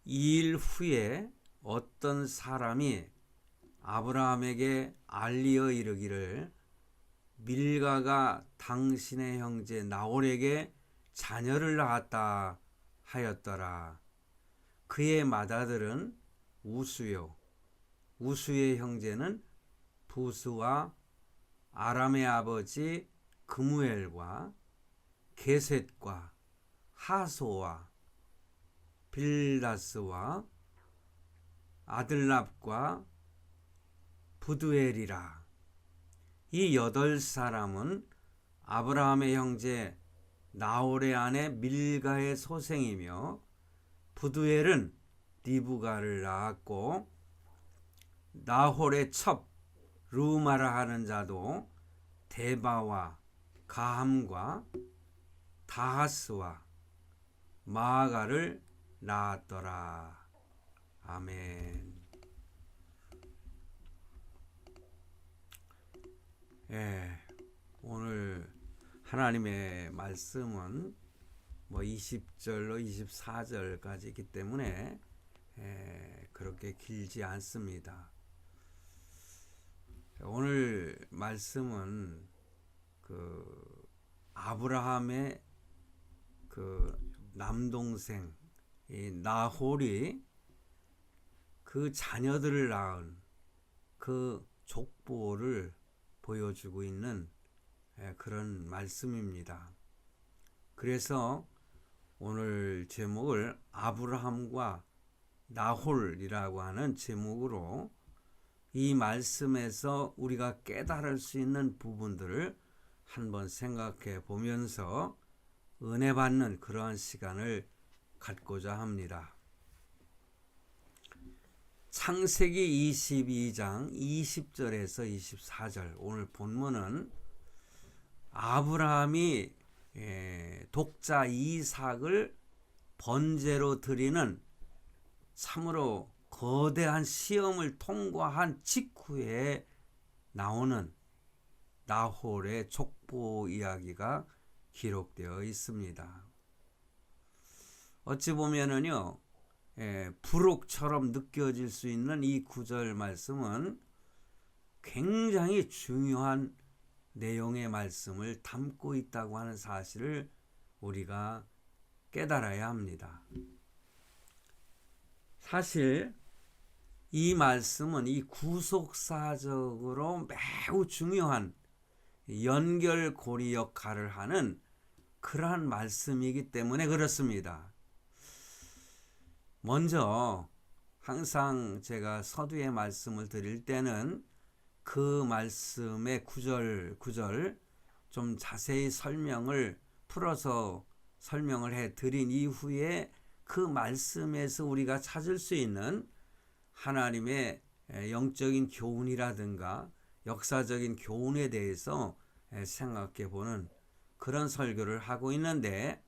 이 일 후에 어떤 사람이 아브라함에게 알리어 이르기를 밀가가 당신의 형제 나홀에게 자녀를 낳았다 하였더라. 그의 맏아들은 우수요, 우수의 형제는 부스와 아람의 아버지 그무엘과 게셋과 하소와 빌다스와 아들랍과 부두엘이라. 이 8사람은 아브라함의 형제 나홀의 아내 밀가의 소생이며, 부두엘은 리브가를 낳았고, 나홀의 첩 루마라 하는 자도 데바와 가함과 다하스와 마아가를 낳았더라. 아멘. 오늘 하나님의 말씀은 20절로 24절까지 있기 때문에 그렇게 길지 않습니다. 오늘 말씀은 아브라함의 남동생 나홀이 그 자녀들을 낳은 그 족보를 보여주고 있는 그런 말씀입니다. 그래서 오늘 제목을 아브라함과 나홀이라고 하는 제목으로 이 말씀에서 우리가 깨달을 수 있는 부분들을 한번 생각해 보면서 은혜 받는 그러한 시간을 갖고자 합니다. 창세기 22장 20절에서 24절, 오늘 본문은 아브라함이 독자 이삭을 번제로 드리는 참으로 거대한 시험을 통과한 직후에 나오는 나홀의 족보 이야기가 기록되어 있습니다. 어찌 보면은요, 부록처럼 느껴질 수 있는 이 구절 말씀은 굉장히 중요한 내용의 말씀을 담고 있다고 하는 사실을 우리가 깨달아야 합니다. 사실 이 말씀은 이 구속사적으로 매우 중요한 연결고리 역할을 하는 그러한 말씀이기 때문에 그렇습니다. 먼저 항상 제가 서두에 말씀을 드릴 때는 그 말씀의 구절 좀 자세히 풀어서 설명을 해 드린 이후에 그 말씀에서 우리가 찾을 수 있는 하나님의 영적인 교훈이라든가 역사적인 교훈에 대해서 생각해 보는 그런 설교를 하고 있는데,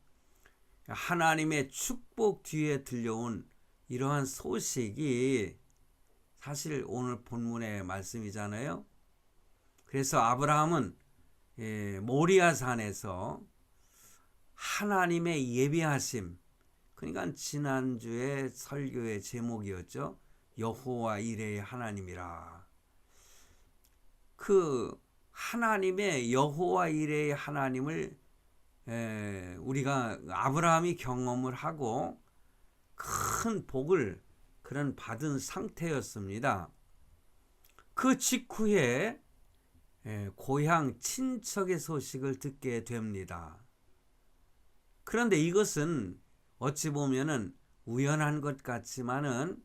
하나님의 축복 뒤에 들려온 이러한 소식이 사실 오늘 본문의 말씀이잖아요. 그래서 아브라함은 모리아산에서 하나님의 예비하심, 그러니까 지난주에 설교의 제목이었죠. 여호와 이레의 하나님이라. 그 하나님의 여호와 이레의 하나님을 우리가 아브라함이 경험을 하고 큰 복을 그런 받은 상태였습니다. 그 직후에 고향 친척의 소식을 듣게 됩니다. 그런데 이것은 어찌 보면은 우연한 것 같지만은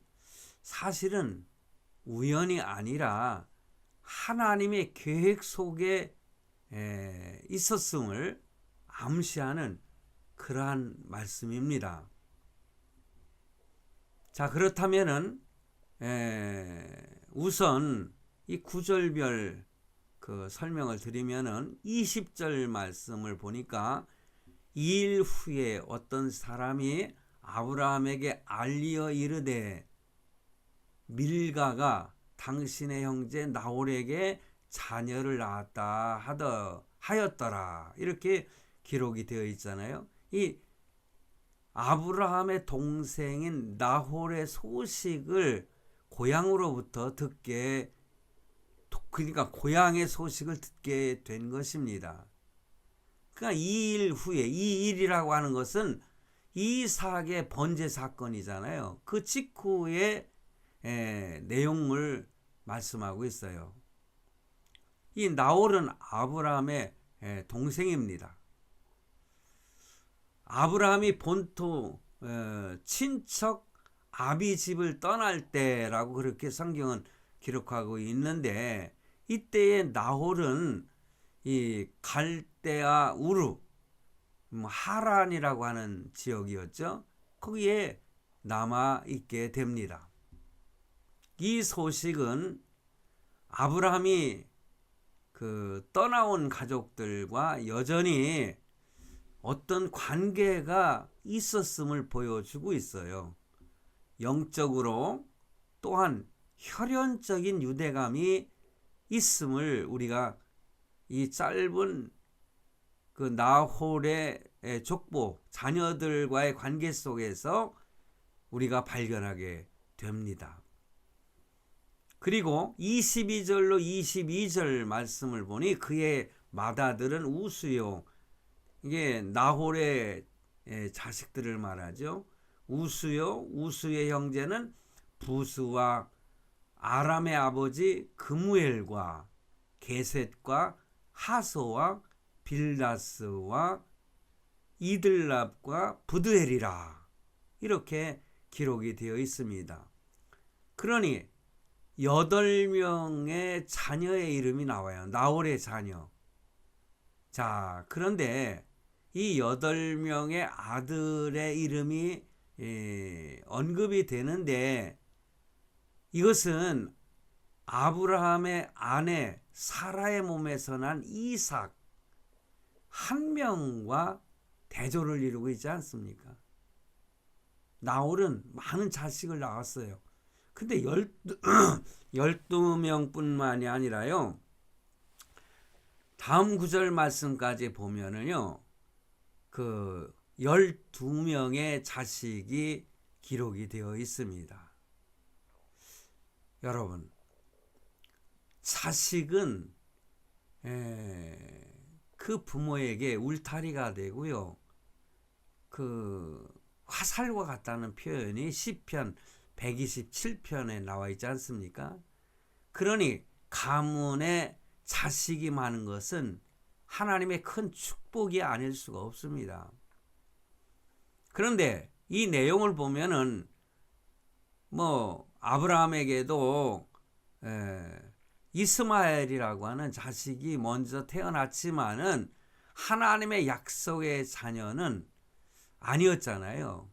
사실은 우연이 아니라 하나님의 계획 속에 있었음을 암시하는 그러한 말씀입니다. 자, 그렇다면은 우선 이 구절별 그 설명을 드리면은 20절 말씀을 보니까 이 일 후에 어떤 사람이 아브라함에게 알리어 이르되 밀가가 당신의 형제 나홀에게 자녀를 낳았다 하였더라, 이렇게 기록이 되어 있잖아요. 이 아브라함의 동생인 나홀의 소식을 고향으로부터 그러니까 고향의 소식을 듣게 된 것입니다. 그러니까 이 일 후에, 이 일이라고 하는 것은 이삭의 번제 사건이잖아요. 그 직후의 내용을 말씀하고 있어요. 이 나홀은 아브라함의 동생입니다. 아브라함이 본토 친척 아비 집을 떠날 때라고 그렇게 성경은 기록하고 있는데, 이때의 나홀은 이 갈대아 우르 하란이라고 하는 지역이었죠. 거기에 남아 있게 됩니다. 이 소식은 아브라함이 그 떠나온 가족들과 여전히 어떤 관계가 있었음을 보여주고 있어요. 영적으로 또한 혈연적인 유대감이 있음을 우리가 이 짧은 그 나홀의 족보, 자녀들과의 관계 속에서 우리가 발견하게 됩니다. 그리고 22절로 22절 말씀을 보니 그의 맏아들은 우스요, 이게 나홀의 자식들을 말하죠. 우스요, 우스의 형제는 부스와 아람의 아버지 그무엘과 게셋과 하소와 빌다스와 이들랍과 부드엘이라, 이렇게 기록이 되어 있습니다. 그러니 8명의 자녀의 이름이 나와요. 나홀의 자녀. 자, 그런데 이 8명의 아들의 이름이 언급이 되는데, 이것은 아브라함의 아내 사라의 몸에서 난 이삭 한 명과 대조를 이루고 있지 않습니까? 나홀은 많은 자식을 낳았어요. 근데 12명뿐만이 아니라요, 다음 구절 말씀까지 보면은요, 그 12명의 자식이 기록이 되어 있습니다. 여러분, 자식은 그 부모에게 울타리가 되고요, 그 화살과 같다는 표현이 시편 127편에 나와 있지 않습니까? 그러니 가문에 자식이 많은 것은 하나님의 큰 축복이 아닐 수가 없습니다. 그런데 이 내용을 보면은 아브라함에게도 이스마엘이라고 하는 자식이 먼저 태어났지만은 하나님의 약속의 자녀는 아니었잖아요.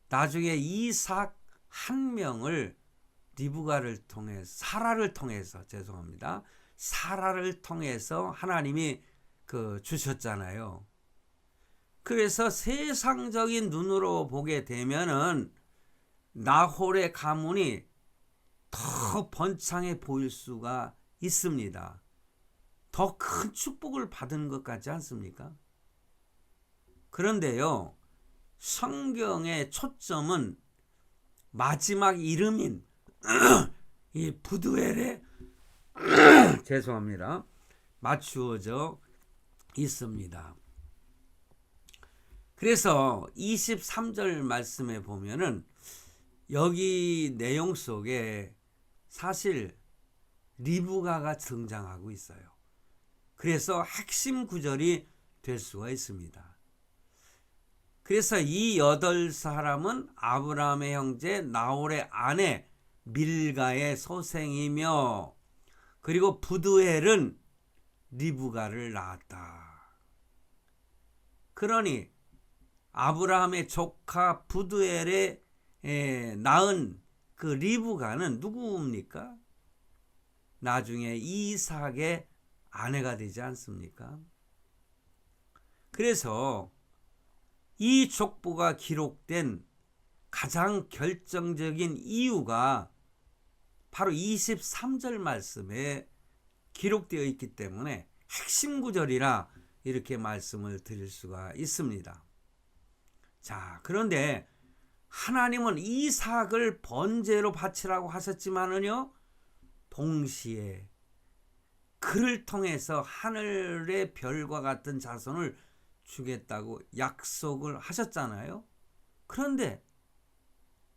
나중에 이삭 한 명을 리브가를 통해서, 사라를 통해서 하나님이 주셨잖아요. 그래서 세상적인 눈으로 보게 되면은 나홀의 가문이 더 번창해 보일 수가 있습니다. 더 큰 축복을 받은 것 같지 않습니까? 그런데요, 성경의 초점은 마지막 이름인 이 부두엘에 죄송합니다. 맞추어져 있습니다. 그래서 23절 말씀에 보면은 여기 내용 속에 사실 리브가가 등장하고 있어요. 그래서 핵심 구절이 될 수가 있습니다. 그래서 이 8사람은 아브라함의 형제 나홀의 아내 밀가의 소생이며, 그리고 부두엘은 리브가를 낳았다. 그러니 아브라함의 조카 부두엘의 낳은 그 리브가는 누구입니까? 나중에 이삭의 아내가 되지 않습니까? 그래서 이 족보가 기록된 가장 결정적인 이유가 바로 23절 말씀에 기록되어 있기 때문에 핵심 구절이라 이렇게 말씀을 드릴 수가 있습니다. 자, 그런데 하나님은 이삭을 번제로 바치라고 하셨지만은요, 동시에 그를 통해서 하늘의 별과 같은 자손을 주겠다고 약속을 하셨잖아요. 그런데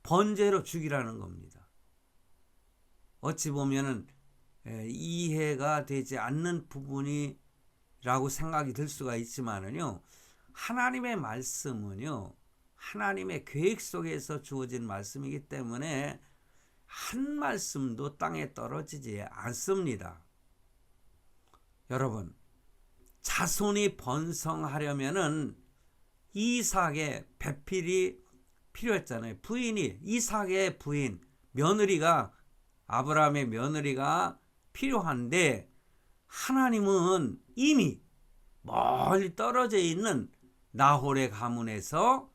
번제로 죽이라는 겁니다. 어찌 보면은 이해가 되지 않는 부분이라고 생각이 들 수가 있지만은요, 하나님의 말씀은요, 하나님의 계획 속에서 주어진 말씀이기 때문에 한 말씀도 땅에 떨어지지 않습니다. 여러분, 자손이 번성하려면은 이삭의 배필이 필요했잖아요. 부인이, 이삭의 부인, 며느리가, 아브라함의 며느리가 필요한데, 하나님은 이미 멀리 떨어져 있는 나홀의 가문에서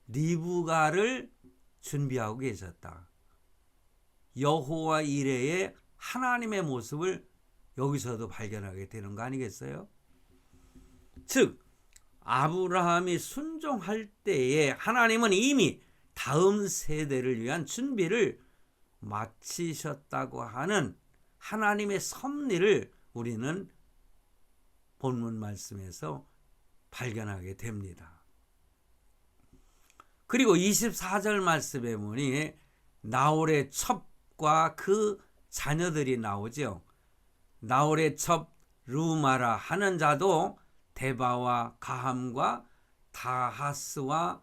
리브가를 준비하고 계셨다. 여호와 이레의 하나님의 모습을 여기서도 발견하게 되는 거 아니겠어요? 즉, 아브라함이 순종할 때에 하나님은 이미 다음 세대를 위한 준비를 마치셨다고 하는 하나님의 섭리를 우리는 본문 말씀에서 발견하게 됩니다. 그리고 24절 말씀에 보니 나홀의 첩과 그 자녀들이 나오죠. 나홀의 첩 루마라 하는 자도 데바와 가함과 다하스와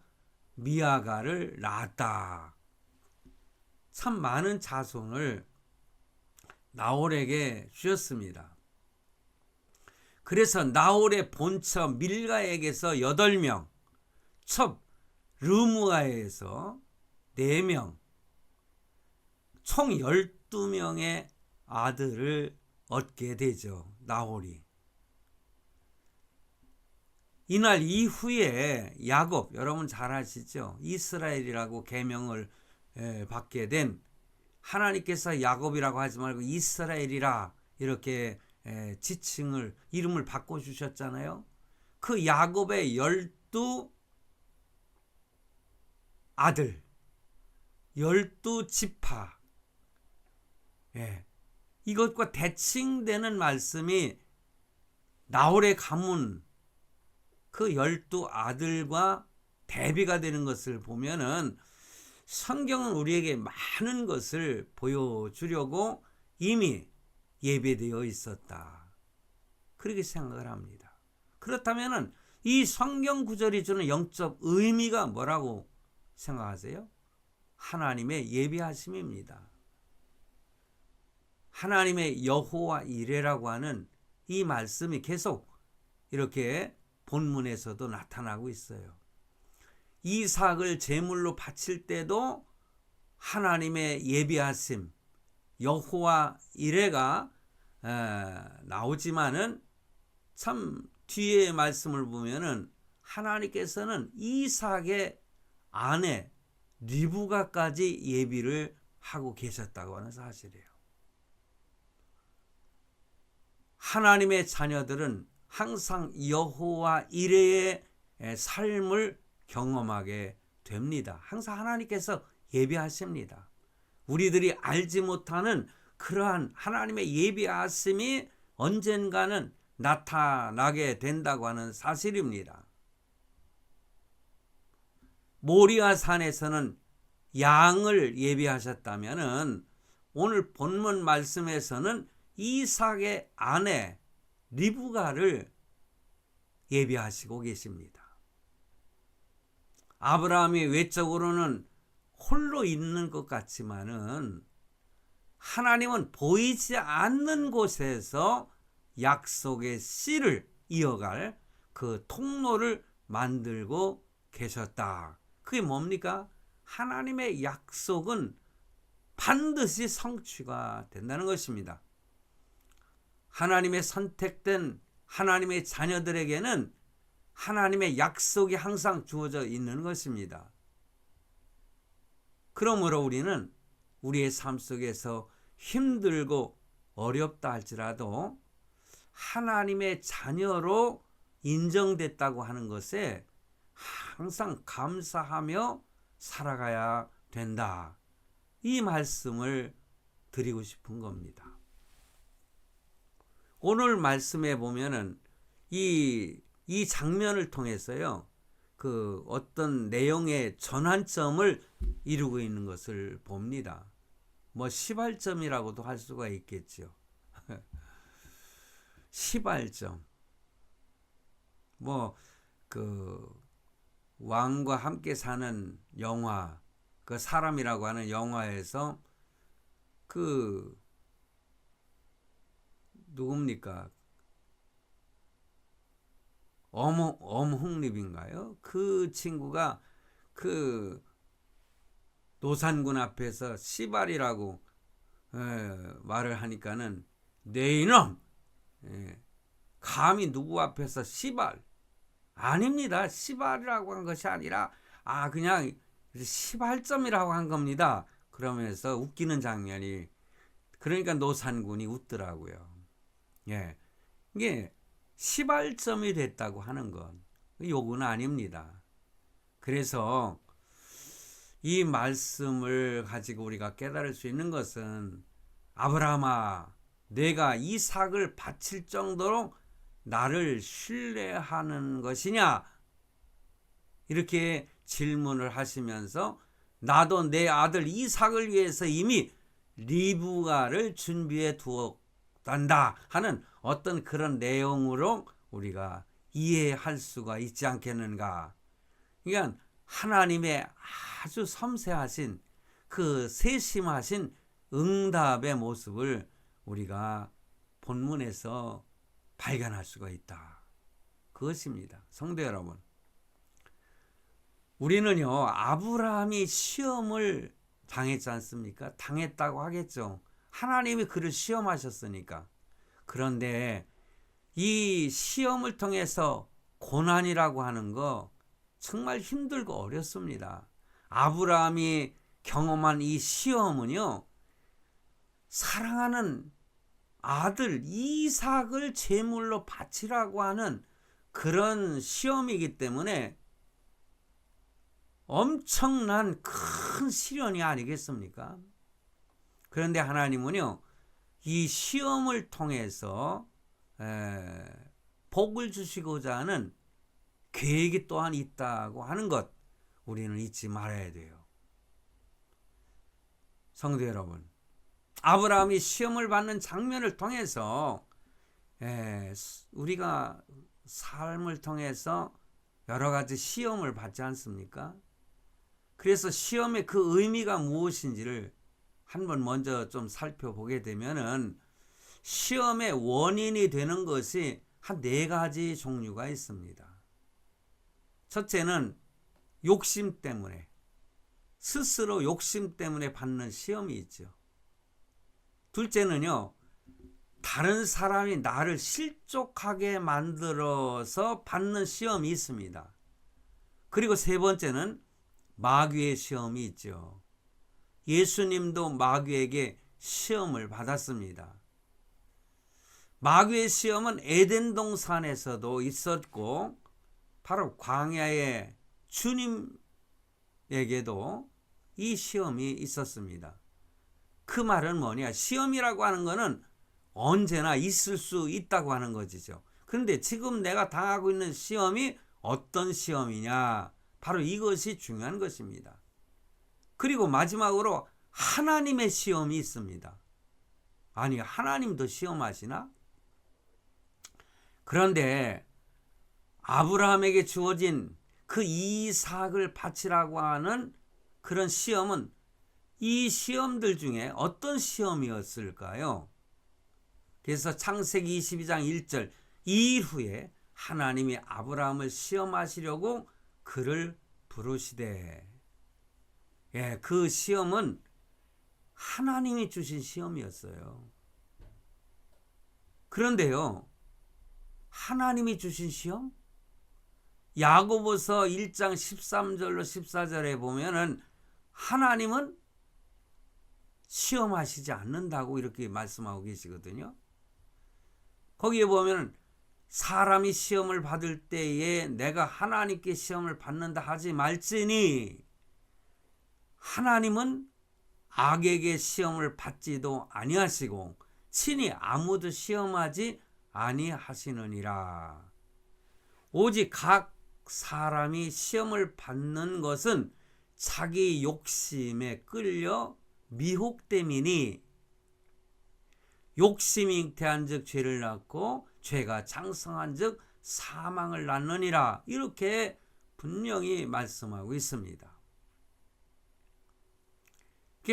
미아가를 낳았다. 참 많은 자손을 나홀에게 주셨습니다. 그래서 나홀의 본처 밀가에게서 8명, 첩 르무아에서 4명, 총 12명의 아들을 얻게 되죠. 나홀이. 이날 이후에 야곱, 여러분 잘 아시죠? 이스라엘이라고 계명을 받게 된, 하나님께서 야곱이라고 하지 말고 이스라엘이라 이렇게 지칭을, 이름을 바꿔주셨잖아요. 그 야곱의 12아들, 12지파, 이것과 대칭되는 말씀이 나홀의 가문, 그 12아들과 대비가 되는 것을 보면은 성경은 우리에게 많은 것을 보여주려고 이미 예배되어 있었다, 그렇게 생각을 합니다. 그렇다면은 이 성경 구절이 주는 영적 의미가 뭐라고 생각하세요? 하나님의 예비하심입니다. 하나님의 여호와 이레라고 하는 이 말씀이 계속 이렇게 본문에서도 나타나고 있어요. 이삭을 제물로 바칠 때도 하나님의 예비하심, 여호와 이레가 나오지만은 참 뒤에 말씀을 보면은 하나님께서는 이삭의 아내 리브가까지 예비를 하고 계셨다고 하는 사실이에요. 하나님의 자녀들은 항상 여호와 이레의 삶을 경험하게 됩니다. 항상 하나님께서 예비하십니다. 우리들이 알지 못하는 그러한 하나님의 예비하심이 언젠가는 나타나게 된다고 하는 사실입니다. 모리아 산에서는 양을 예비하셨다면은 오늘 본문 말씀에서는 이삭의 아내 리브가를 예비하시고 계십니다. 아브라함이 외적으로는 홀로 있는 것 같지만은 하나님은 보이지 않는 곳에서 약속의 씨를 이어갈 그 통로를 만들고 계셨다. 그게 뭡니까? 하나님의 약속은 반드시 성취가 된다는 것입니다. 하나님의 선택된 하나님의 자녀들에게는 하나님의 약속이 항상 주어져 있는 것입니다. 그러므로 우리는 우리의 삶 속에서 힘들고 어렵다 할지라도 하나님의 자녀로 인정됐다고 하는 것에 항상 감사하며 살아가야 된다. 이 말씀을 드리고 싶은 겁니다. 오늘 말씀에 보면은 이 장면을 통해서요, 그 어떤 내용의 전환점을 이루고 있는 것을 봅니다. 뭐 시발점이라고도 할 수가 있겠죠. 시발점. 뭐 그 왕과 함께 사는 영화, 그 사람이라고 하는 영화에서 그 누굽니까? 엄홍립인가요? 그 친구가 그 노산군 앞에서 시발이라고 말을 하니까는 네 이놈, 감히 누구 앞에서 시발, 아닙니다. 시발이라고 한 것이 아니라 그냥 시발점이라고 한 겁니다. 그러면서 웃기는 장면이, 그러니까 노산군이 웃더라고요. 예, 이게 시발점이 됐다고 하는 건 욕은 아닙니다. 그래서 이 말씀을 가지고 우리가 깨달을 수 있는 것은, 아브라함아, 내가 이삭을 바칠 정도로 나를 신뢰하는 것이냐? 이렇게 질문을 하시면서 나도 내 아들 이삭을 위해서 이미 리브가를 준비해 두었단다 하는 어떤 그런 내용으로 우리가 이해할 수가 있지 않겠는가. 그러니까 하나님의 아주 섬세하신 그 세심하신 응답의 모습을 우리가 본문에서 발견할 수가 있다. 그것입니다. 성도 여러분, 우리는요, 아브라함이 시험을 당했지 않습니까? 당했다고 하겠죠. 하나님이 그를 시험하셨으니까. 그런데 이 시험을 통해서 고난이라고 하는 거 정말 힘들고 어렵습니다. 아브라함이 경험한 이 시험은요, 사랑하는 아들 이삭을 제물로 바치라고 하는 그런 시험이기 때문에 엄청난 큰 시련이 아니겠습니까? 그런데 하나님은요, 이 시험을 통해서 복을 주시고자 하는 계획이 또한 있다고 하는 것, 우리는 잊지 말아야 돼요. 성도 여러분, 아브라함이 시험을 받는 장면을 통해서 우리가 삶을 통해서 여러 가지 시험을 받지 않습니까? 그래서 시험의 그 의미가 무엇인지를 한번 먼저 좀 살펴보게 되면은, 시험의 원인이 되는 것이 한 4가지 종류가 있습니다. 첫째는 욕심 때문에, 스스로 욕심 때문에 받는 시험이 있죠. 둘째는요, 다른 사람이 나를 실족하게 만들어서 받는 시험이 있습니다. 그리고 세 번째는 마귀의 시험이 있죠. 예수님도 마귀에게 시험을 받았습니다. 마귀의 시험은 에덴 동산에서도 있었고, 바로 광야의 주님에게도 이 시험이 있었습니다. 그 말은 뭐냐? 시험이라고 하는 것은 언제나 있을 수 있다고 하는 것이죠. 그런데 지금 내가 당하고 있는 시험이 어떤 시험이냐? 바로 이것이 중요한 것입니다. 그리고 마지막으로 하나님의 시험이 있습니다. 아니, 하나님도 시험하시나? 그런데 아브라함에게 주어진 그 이삭을 바치라고 하는 그런 시험은, 이 시험들 중에 어떤 시험이었을까요? 그래서 창세기 22장 1절, 이 일 후에 하나님이 아브라함을 시험하시려고 그를 부르시되, 그 시험은 하나님이 주신 시험이었어요. 그런데요, 하나님이 주신 시험? 야고보서 1장 13절로 14절에 보면은 하나님은 시험하시지 않는다고 이렇게 말씀하고 계시거든요. 거기에 보면 사람이 시험을 받을 때에 내가 하나님께 시험을 받는다 하지 말지니 하나님은 악에게 시험을 받지도 아니하시고 친히 아무도 시험하지 아니하시느니라. 오직 각 사람이 시험을 받는 것은 자기 욕심에 끌려 미혹됨이니 욕심이 잉태한즉 죄를 낳고 죄가 장성한즉 사망을 낳느니라. 이렇게 분명히 말씀하고 있습니다.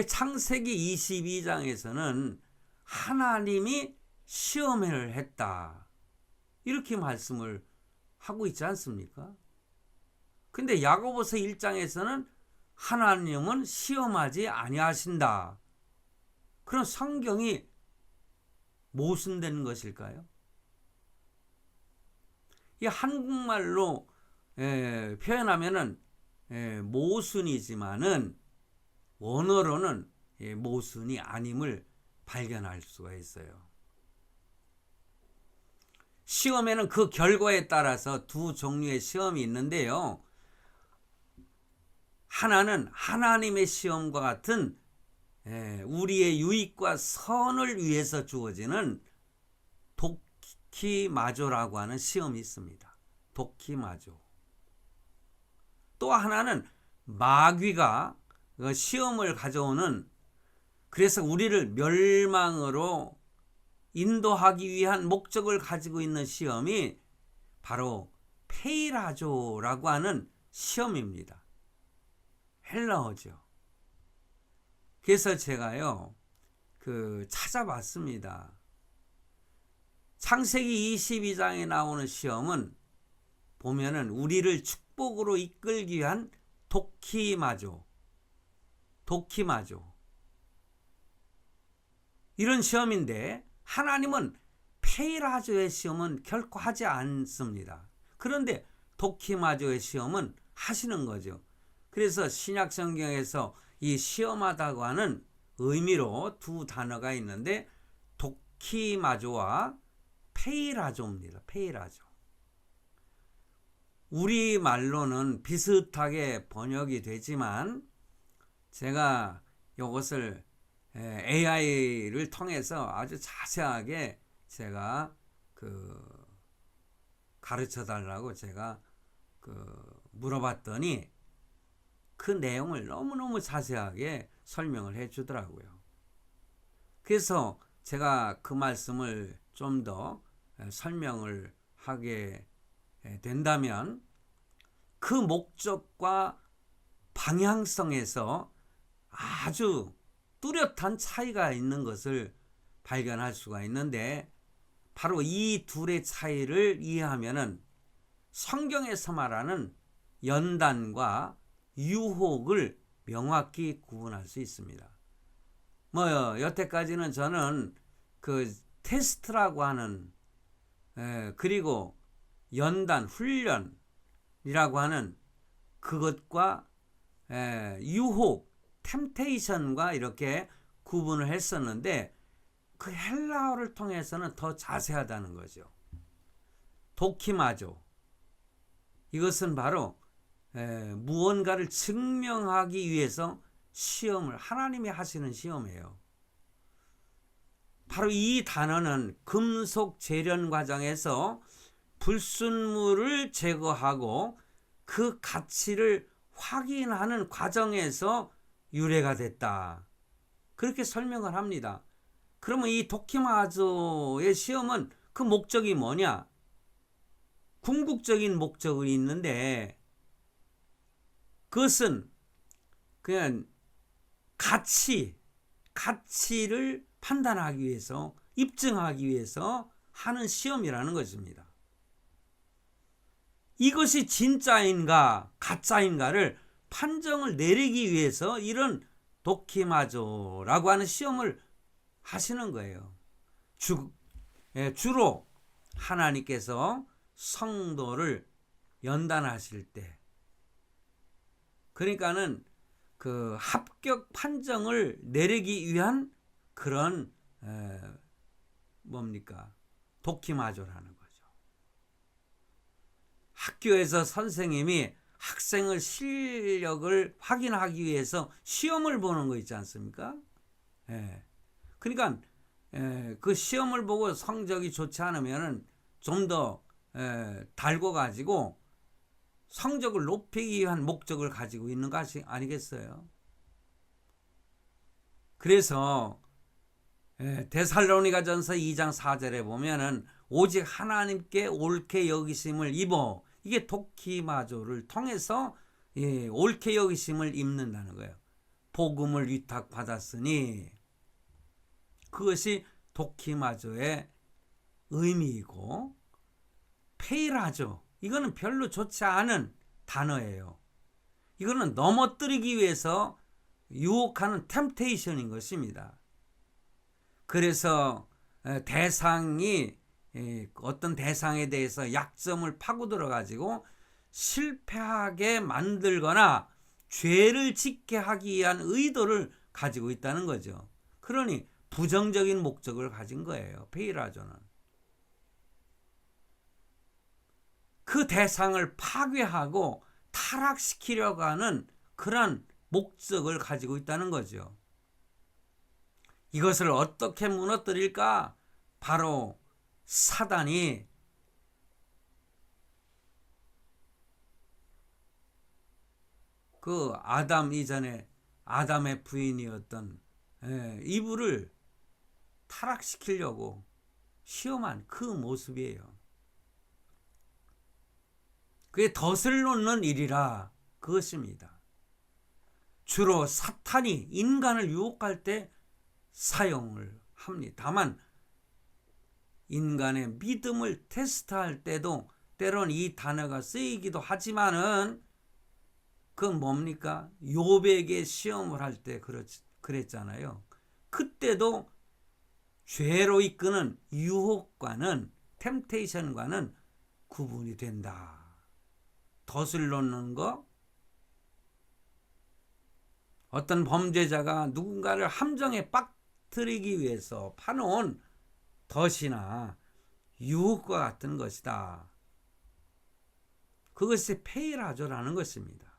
창세기 22장에서는 하나님이 시험을 했다, 이렇게 말씀을 하고 있지 않습니까? 근데 야고보서 1장에서는 하나님은 시험하지 아니하신다. 그럼 성경이 모순된 것일까요? 이 한국말로 표현하면은 모순이지만은 원어로는 모순이 아님을 발견할 수가 있어요. 시험에는 그 결과에 따라서 두 종류의 시험이 있는데요. 하나는 하나님의 시험과 같은 우리의 유익과 선을 위해서 주어지는 도키마조라고 하는 시험이 있습니다. 도키마조. 또 하나는 마귀가 시험을 가져오는, 그래서 우리를 멸망으로 인도하기 위한 목적을 가지고 있는 시험이 바로 페이라조라고 하는 시험입니다. 헬라어죠. 그래서 제가요 찾아봤습니다. 창세기 22장에 나오는 시험은 보면은 우리를 축복으로 이끌기 위한 도키마조 이런 시험인데, 하나님은 페이라조의 시험은 결코 하지 않습니다. 그런데 도키마조의 시험은 하시는 거죠. 그래서 신약 성경에서 이 시험하다고 하는 의미로 두 단어가 있는데 도키마조와 페이라조입니다. 페이라조. 우리 말로는 비슷하게 번역이 되지만 제가 이것을 AI를 통해서 아주 자세하게 제가 가르쳐 달라고 제가 물어봤더니 그 내용을 너무너무 자세하게 설명을 해 주더라고요. 그래서 제가 그 말씀을 좀 더 설명을 하게 된다면, 그 목적과 방향성에서 아주 뚜렷한 차이가 있는 것을 발견할 수가 있는데, 바로 이 둘의 차이를 이해하면은 성경에서 말하는 연단과 유혹을 명확히 구분할 수 있습니다. 여태까지는 저는 그 테스트라고 하는 그리고 연단, 훈련이라고 하는 그것과 유혹, 템테이션과 이렇게 구분을 했었는데, 그 헬라어를 통해서는 더 자세하다는 거죠. 도키마조, 이것은 바로 무언가를 증명하기 위해서 시험을 하나님이 하시는 시험이에요. 바로 이 단어는 금속 재련 과정에서 불순물을 제거하고 그 가치를 확인하는 과정에서 유래가 됐다, 그렇게 설명을 합니다. 그러면 이 도키마조의 시험은 그 목적이 뭐냐? 궁극적인 목적이 있는데, 그것은 그냥 가치를 판단하기 위해서, 입증하기 위해서 하는 시험이라는 것입니다. 이것이 진짜인가 가짜인가를 판정을 내리기 위해서 이런 도키마조라고 하는 시험을 하시는 거예요. 주로 하나님께서 성도를 연단하실 때, 그러니까는 그 합격 판정을 내리기 위한 그런 도키마조라는 거죠. 학교에서 선생님이 학생의 실력을 확인하기 위해서 시험을 보는 거 있지 않습니까? 예. 그러니까 그 시험을 보고 성적이 좋지 않으면 좀 더 달고 가지고 성적을 높이기 위한 목적을 가지고 있는 것이 아니겠어요? 그래서 데살로니가전서 2장 4절에 보면은 오직 하나님께 옳게 여기심을 입어, 이게 도키마조를 통해서 옳게 여기심을 입는다는 거예요. 복음을 위탁받았으니, 그것이 도키마조의 의미이고, 페이라조, 이거는 별로 좋지 않은 단어예요. 이거는 넘어뜨리기 위해서 유혹하는 템테이션인 것입니다. 그래서 대상이 어떤 대상에 대해서 약점을 파고들어 가지고 실패하게 만들거나 죄를 짓게 하기 위한 의도를 가지고 있다는 거죠. 그러니 부정적인 목적을 가진 거예요. 페이라조는. 그 대상을 파괴하고 타락시키려고 하는 그런 목적을 가지고 있다는 거죠. 이것을 어떻게 무너뜨릴까? 바로 사단이 그 아담 이전에 아담의 부인이었던 이브를 타락시키려고 시험한 그 모습이에요. 그게 덫을 놓는 일이라 그것입니다. 주로 사탄이 인간을 유혹할 때 사용을 합니다. 다만 인간의 믿음을 테스트할 때도 때론 이 단어가 쓰이기도 하지만은 그건 뭡니까? 욥에게 시험을 할 때 그랬잖아요. 그때도 죄로 이끄는 유혹과는, 템테이션과는 구분이 된다. 덫을 놓는 거, 어떤 범죄자가 누군가를 함정에 빠뜨리기 위해서 파놓은 덫이나 유혹과 같은 것이다. 그것이 페이라조라는 것입니다.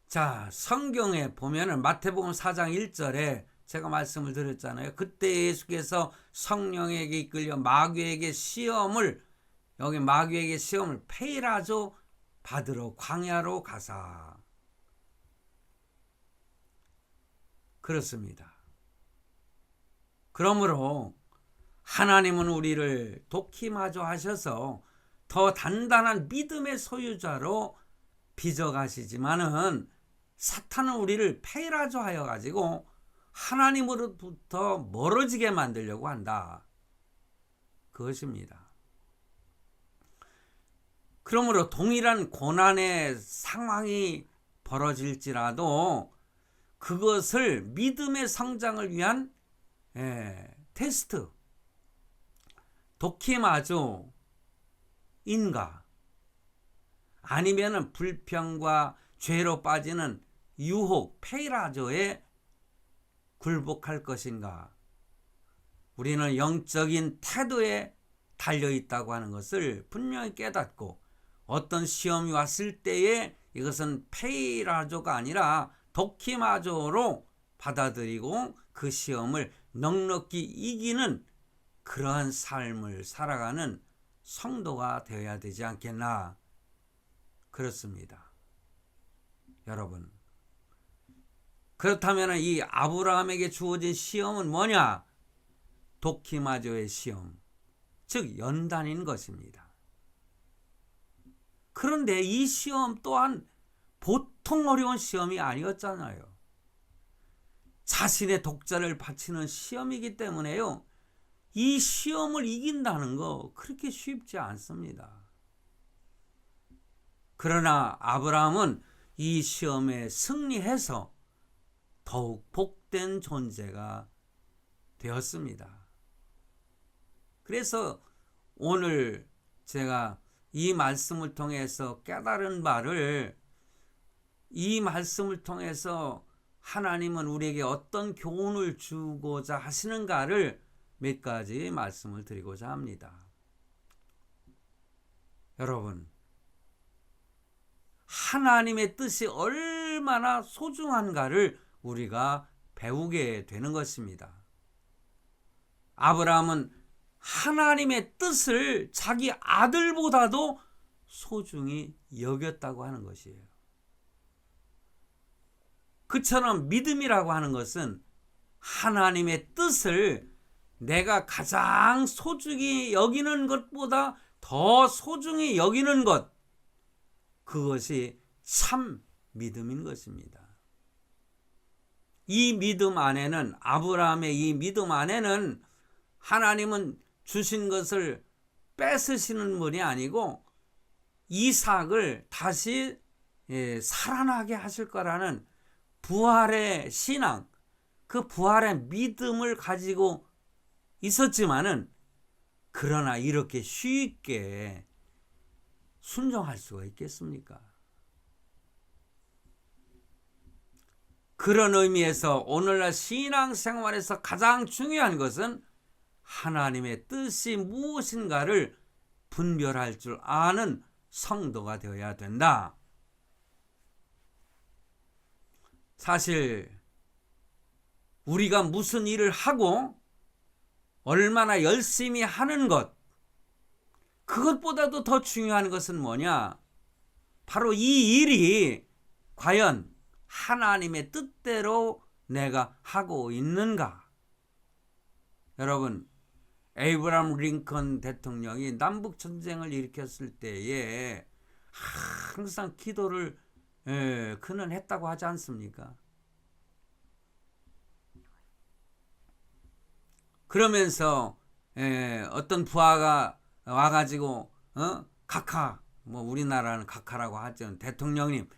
자, 성경에 보면은 마태복음 4장 1절에 제가 말씀을 드렸잖아요. 그때 예수께서 성령에게 이끌려 마귀에게 시험을 페이라조 받으러 광야로 가사. 그렇습니다. 그러므로 하나님은 우리를 도키마조 하셔서 더 단단한 믿음의 소유자로 빚어가시지만은 사탄은 우리를 페이라조 하여 가지고 하나님으로부터 멀어지게 만들려고 한다. 그것입니다. 그러므로 동일한 고난의 상황이 벌어질지라도 그것을 믿음의 성장을 위한 테스트, 도키마조인가 아니면은 불평과 죄로 빠지는 유혹, 페이라조에 굴복할 것인가? 우리는 영적인 태도에 달려있다고 하는 것을 분명히 깨닫고, 어떤 시험이 왔을 때에 이것은 페이라조가 아니라 도키마조로 받아들이고 그 시험을 넉넉히 이기는 그러한 삶을 살아가는 성도가 되어야 되지 않겠나? 그렇습니다. 여러분, 그렇다면 이 아브라함에게 주어진 시험은 뭐냐? 도키마조의 시험, 즉 연단인 것입니다. 그런데 이 시험 또한 보통 어려운 시험이 아니었잖아요. 자신의 독자를 바치는 시험이기 때문에요, 이 시험을 이긴다는 거 그렇게 쉽지 않습니다. 그러나 아브라함은 이 시험에 승리해서 더욱 복된 존재가 되었습니다. 그래서 오늘 제가 이 말씀을 통해서 깨달은 바를, 이 말씀을 통해서 하나님은 우리에게 어떤 교훈을 주고자 하시는가를 몇 가지 말씀을 드리고자 합니다. 여러분, 하나님의 뜻이 얼마나 소중한가를 우리가 배우게 되는 것입니다. 아브라함은 하나님의 뜻을 자기 아들보다도 소중히 여겼다고 하는 것이에요. 그처럼 믿음이라고 하는 것은 하나님의 뜻을 내가 가장 소중히 여기는 것보다 더 소중히 여기는 것, 그것이 참 믿음인 것입니다. 이 믿음 안에는, 아브라함의 이 믿음 안에는 하나님은 주신 것을 뺏으시는 분이 아니고 이삭을 다시 살아나게 하실 거라는 부활의 신앙, 그 부활의 믿음을 가지고 있었지만은, 그러나 이렇게 쉽게 순종할 수가 있겠습니까? 그런 의미에서 오늘날 신앙생활에서 가장 중요한 것은 하나님의 뜻이 무엇인가를 분별할 줄 아는 성도가 되어야 된다. 사실 우리가 무슨 일을 하고 얼마나 열심히 하는 것, 그것보다도 더 중요한 것은 뭐냐? 바로 이 일이 과연 하나님의 뜻대로 내가 하고 있는가? 여러분, 에이브라함 링컨 대통령이 남북 전쟁을 일으켰을 때에 항상 기도를 그는 했다고 하지 않습니까? 그러면서 어떤 부하가 와가지고 각하, 뭐 우리나라는 각하라고 하죠. 대통령님,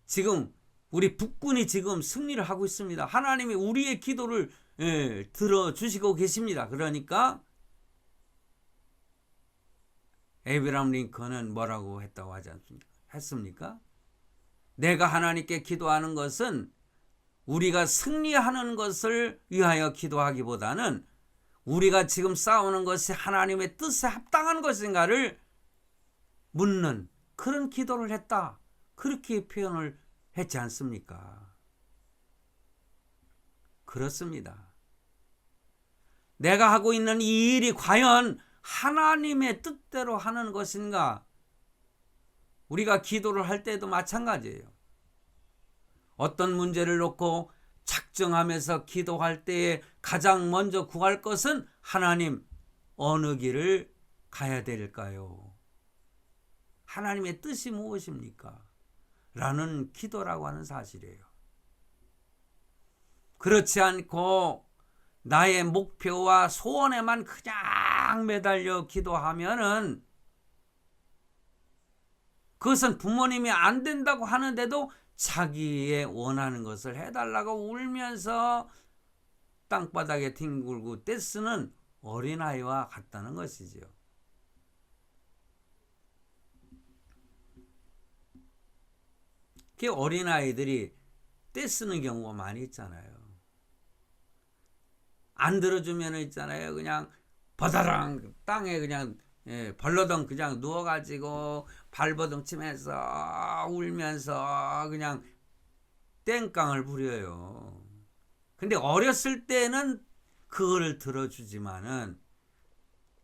지금 우리 북군이 지금 승리를 하고 있습니다. 하나님이 우리의 기도를 들어주시고 계십니다. 그러니까 에이브라함 링컨은 뭐라고 했다고 하지 않습니까? 했습니까? 내가 하나님께 기도하는 것은 우리가 승리하는 것을 위하여 기도하기보다는 우리가 지금 싸우는 것이 하나님의 뜻에 합당한 것인가를 묻는 그런 기도를 했다. 그렇게 표현을 했지 않습니까? 그렇습니다. 내가 하고 있는 이 일이 과연 하나님의 뜻대로 하는 것인가? 우리가 기도를 할 때도 마찬가지예요. 어떤 문제를 놓고 작정하면서 기도할 때에 가장 먼저 구할 것은 하나님, 어느 길을 가야 될까요? 하나님의 뜻이 무엇입니까? 라는 기도라고 하는 사실이에요. 그렇지 않고 나의 목표와 소원에만 그냥 매달려 기도하면은 그것은 부모님이 안 된다고 하는데도 자기의 원하는 것을 해달라고 울면서 땅바닥에 뒹굴고 떼쓰는 어린아이와 같다는 것이죠. 그 어린아이들이 떼쓰는 경우가 많이 있잖아요. 안 들어주면 있잖아요. 그냥 버다랑 땅에 그냥 벌러덩 그냥 누워가지고 발버둥 치면서 울면서 그냥 땡깡을 부려요. 근데 어렸을 때는 그거를 들어주지만은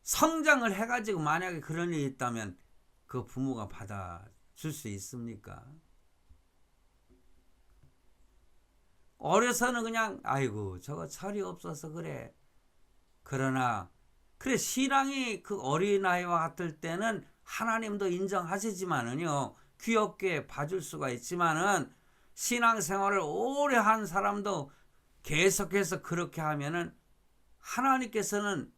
성장을 해가지고 만약에 그런 일이 있다면 그 부모가 받아줄 수 있습니까? 어려서는 그냥 아이고 저거 철이 없어서 그래. 그러나 그래 신앙이 그 어린아이와 같을 때는 하나님도 인정하시지만은요 귀엽게 봐줄 수가 있지만은 신앙생활을 오래 한 사람도 계속해서 그렇게 하면은 하나님께서는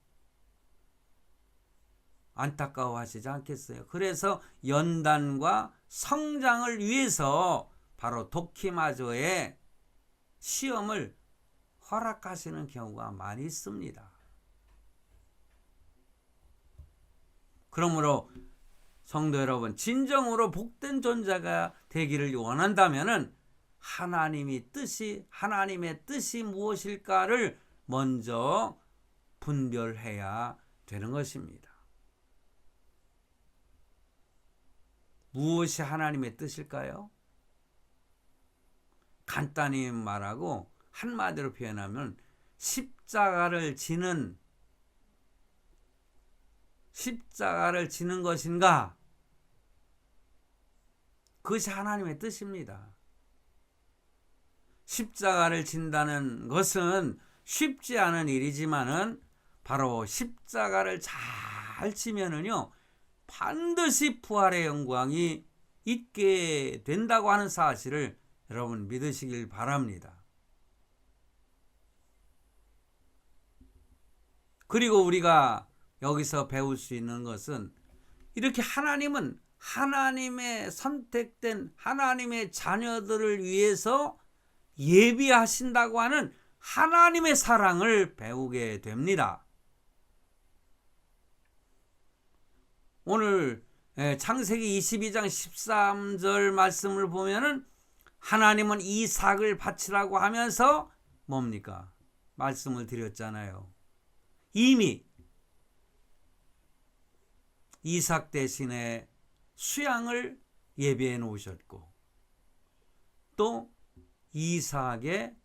안타까워하시지 않겠어요? 그래서 연단과 성장을 위해서 바로 도키마조의 시험을 허락하시는 경우가 많이 있습니다. 그러므로 성도 여러분, 진정으로 복된 존재가 되기를 원한다면은 하나님의 뜻이 무엇일까를 먼저 분별해야 되는 것입니다. 무엇이 하나님의 뜻일까요? 간단히 말하고 한마디로 표현하면 십자가를 지는 것인가? 그것이 하나님의 뜻입니다. 십자가를 진다는 것은 쉽지 않은 일이지만은 바로 십자가를 잘 지면은요, 반드시 부활의 영광이 있게 된다고 하는 사실을 여러분 믿으시길 바랍니다. 그리고 우리가 여기서 배울 수 있는 것은 이렇게 하나님은 하나님의 선택된 하나님의 자녀들을 위해서 예비하신다고 하는 하나님의 사랑을 배우게 됩니다. 오늘 창세기 22장 13절 말씀을 보면은 하나님은 이삭을 바치라고 하면서 뭡니까? 말씀을 드렸잖아요. 이미 이삭 대신에 수양을 예비해 놓으셨고 또 이삭의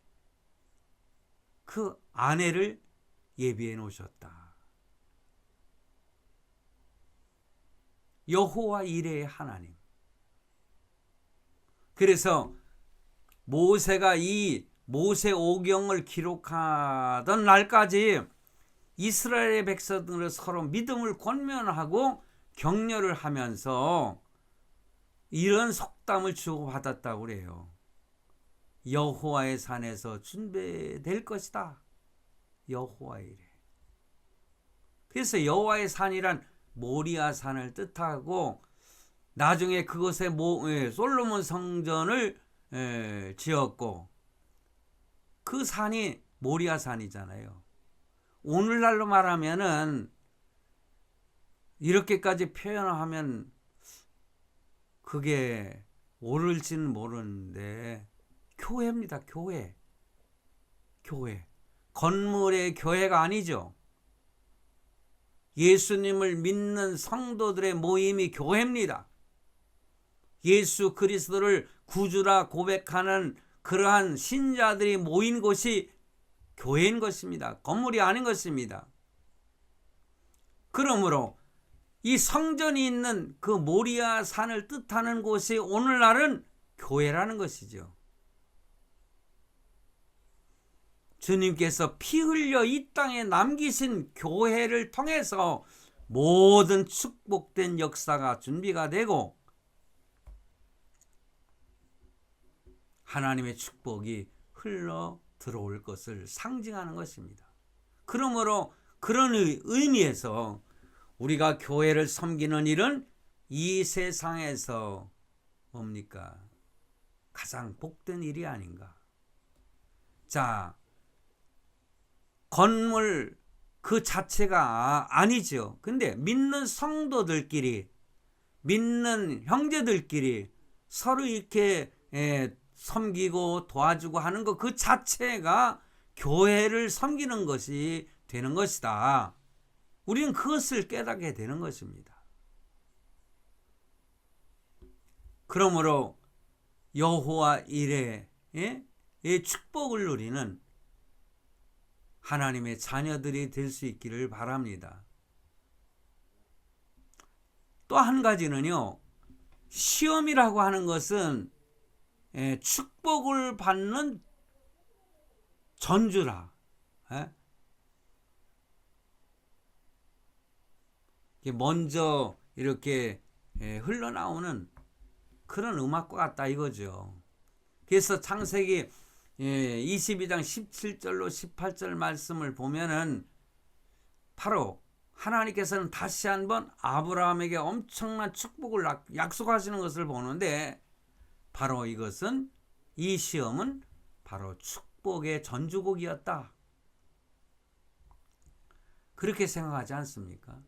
그 아내를 예비해 놓으셨다. 여호와 이레의 하나님. 그래서 모세가 이 모세오경을 기록하던 날까지 이스라엘의 백성들을 서로 믿음을 권면하고 격려를 하면서 이런 속담을 주고받았다고 그래요. 여호와의 산에서 준비될 것이다. 여호와 이레. 그래서 여호와의 산이란 모리아 산을 뜻하고 나중에 그것에 솔로몬 성전을 지었고 그 산이 모리아 산이잖아요. 오늘날로 말하면은 이렇게까지 표현하면 그게 옳을지는 모르는데 교회입니다. 교회. 건물의 교회가 아니죠. 예수님을 믿는 성도들의 모임이 교회입니다. 예수 그리스도를 구주라 고백하는 그러한 신자들이 모인 곳이 교회인 것입니다. 건물이 아닌 것입니다. 그러므로 이 성전이 있는 그 모리아 산을 뜻하는 곳이 오늘날은 교회라는 것이죠. 주님께서 피 흘려 이 땅에 남기신 교회를 통해서 모든 축복된 역사가 준비가 되고 하나님의 축복이 흘러 들어올 것을 상징하는 것입니다. 그러므로 그런 의미에서 우리가 교회를 섬기는 일은 이 세상에서 뭡니까? 가장 복된 일이 아닌가. 자, 건물 그 자체가 아니죠. 근데 믿는 성도들끼리, 믿는 형제들끼리 서로 이렇게 섬기고 도와주고 하는 것 그 자체가 교회를 섬기는 것이 되는 것이다. 우리는 그것을 깨닫게 되는 것입니다. 그러므로 여호와 이레의 축복을 누리는 하나님의 자녀들이 될 수 있기를 바랍니다. 또 한 가지는요, 시험이라고 하는 것은 축복을 받는 전주라. 먼저 이렇게 흘러나오는 그런 음악과 같다 이거죠. 그래서 창세기 22장 17절로 18절 말씀을 보면은 바로 하나님께서는 다시 한번 아브라함에게 엄청난 축복을 약속하시는 것을 보는데 바로 이것은 이 시험은 바로 축복의 전주곡이었다. 그렇게 생각하지 않습니까?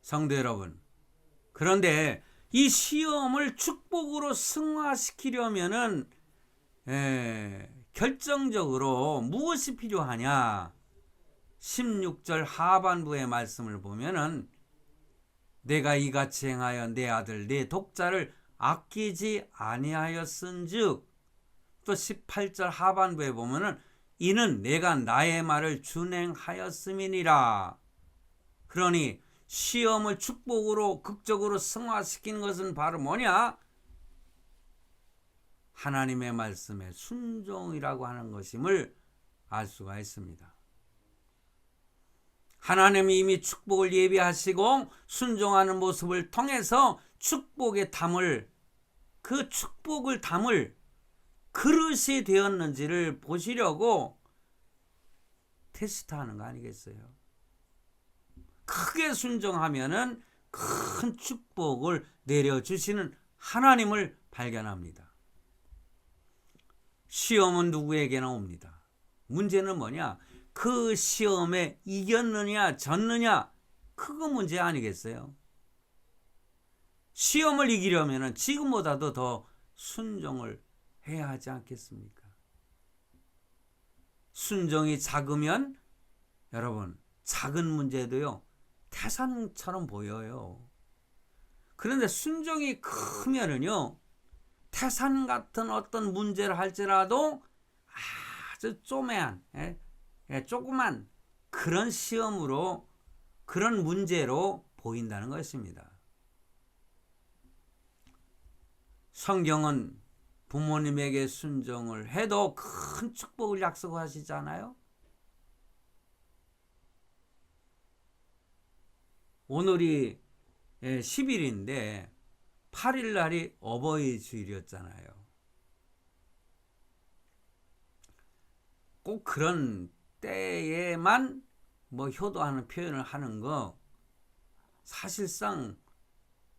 성도 여러분, 그런데 이 시험을 축복으로 승화시키려면은 결정적으로 무엇이 필요하냐? 16절 하반부의 말씀을 보면은 내가 이같이 행하여 내 아들 내 독자를 아끼지 아니하였은즉, 또 18절 하반부에 보면은 이는 내가 나의 말을 준행하였음이니라. 그러니 시험을 축복으로 극적으로 승화시키는 것은 바로 뭐냐? 하나님의 말씀에 순종이라고 하는 것임을 알 수가 있습니다. 하나님이 이미 축복을 예비하시고 순종하는 모습을 통해서 축복의 담을, 그 축복을 담을 그릇이 되었는지를 보시려고 테스트하는 거 아니겠어요? 크게 순종하면은 큰 축복을 내려주시는 하나님을 발견합니다. 시험은 누구에게나 옵니다. 문제는 뭐냐? 그 시험에 이겼느냐 졌느냐, 그거 문제 아니겠어요? 시험을 이기려면 지금보다도 더 순종을 해야 하지 않겠습니까? 순종이 작으면 여러분, 작은 문제도요 태산처럼 보여요. 그런데 순종이 크면은요, 태산 같은 어떤 문제를 할지라도 아주 조그만 그런 시험으로, 그런 문제로 보인다는 것입니다. 성경은 부모님에게 순종을 해도 큰 축복을 약속하시잖아요. 오늘이 10일인데 8일 날이 어버이 주일이었잖아요. 꼭 그런 때에만 효도하는 표현을 하는 거 사실상